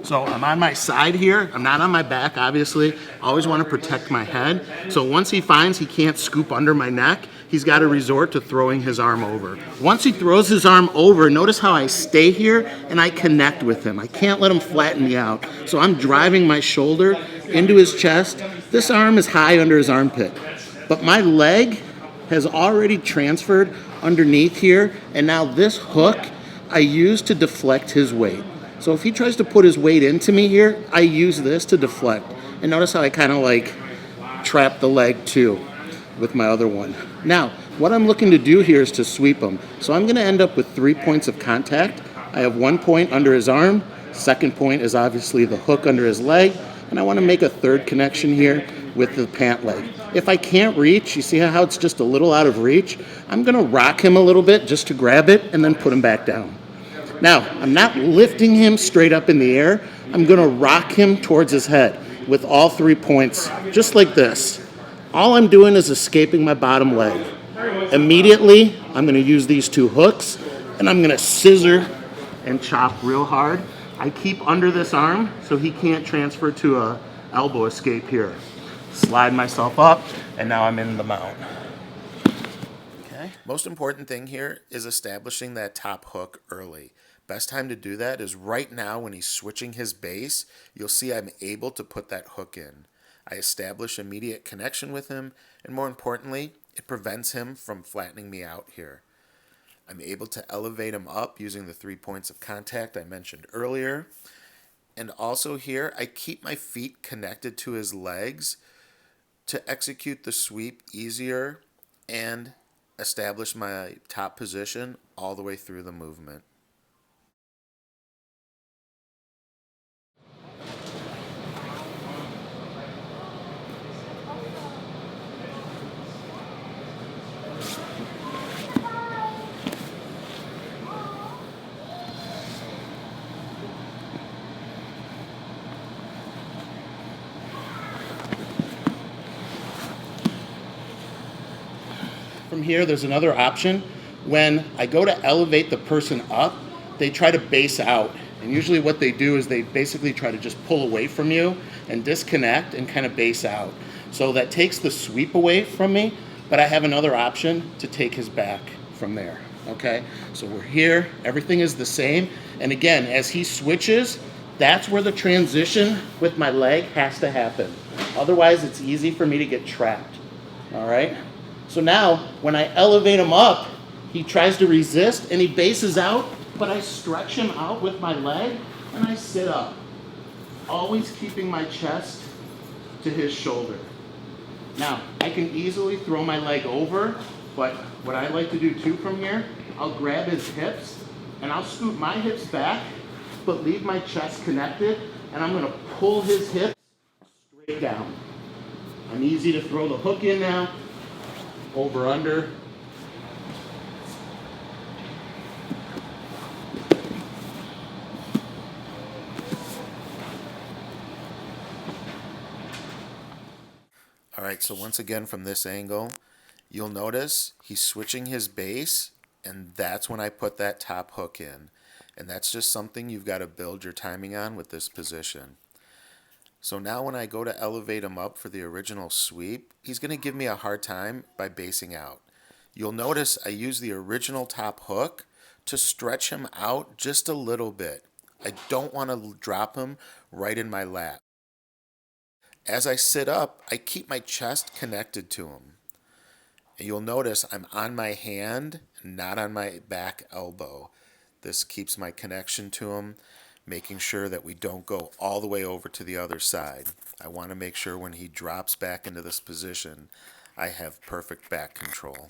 So I'm on my side here. I'm not on my back, obviously. Always want to protect my head. So once he finds he can't scoop under my neck, he's got to resort to throwing his arm over. Once he throws his arm over, notice how I stay here and I connect with him. I can't let him flatten me out. So I'm driving my shoulder into his chest. This arm is high under his armpit. But my leg has already transferred underneath here, and now this hook I use to deflect his weight. So if he tries to put his weight into me here, I use this to deflect. And notice how I kind of like trap the leg too with my other one. Now, what I'm looking to do here is to sweep him. So I'm going to end up with 3 points of contact. I have 1 point under his arm. Second point is obviously the hook under his leg. And I want to make a third connection here with the pant leg. If I can't reach, you see how it's just a little out of reach? I'm going to rock him a little bit just to grab it and then put him back down. Now, I'm not lifting him straight up in the air. I'm going to rock him towards his head with all 3 points, just like this. All I'm doing is escaping my bottom leg. Immediately, I'm going to use these 2 hooks, and I'm going to scissor and chop real hard. I keep under this arm so he can't transfer to a elbow escape here. Slide myself up, and now I'm in the mount. Okay. Most important thing here is establishing that top hook early. Best time to do that is right now when he's switching his base. You'll see I'm able to put that hook in. I establish immediate connection with him, and more importantly, it prevents him from flattening me out here. I'm able to elevate him up using the 3 points of contact I mentioned earlier. And also here, I keep my feet connected to his legs to execute the sweep easier and establish my top position all the way through the movement. From here, there's another option. When I go to elevate the person up, they try to base out. And usually what they do is they basically try to just pull away from you and disconnect and kind of base out. So that takes the sweep away from me, but I have another option to take his back from there. Okay, so we're here, everything is the same. And again, as he switches, that's where the transition with my leg has to happen. Otherwise, it's easy for me to get trapped. All right? So now, when I elevate him up, he tries to resist and he bases out, but I stretch him out with my leg and I sit up, always keeping my chest to his shoulder. Now, I can easily throw my leg over, but what I like to do too from here, I'll grab his hips and I'll scoot my hips back, but leave my chest connected, and I'm going to pull his hips straight down. I'm easy to throw the hook in now. Over, under. All right, so once again from this angle, you'll notice he's switching his base, and that's when I put that top hook in. And that's just something you've got to build your timing on with this position. So now when I go to elevate him up for the original sweep, he's going to give me a hard time by basing out. You'll notice I use the original top hook to stretch him out just a little bit. I don't want to drop him right in my lap. As I sit up, I keep my chest connected to him. And you'll notice I'm on my hand, not on my back elbow. This keeps my connection to him, making sure that we don't go all the way over to the other side. I want to make sure when he drops back into this position, I have perfect back control.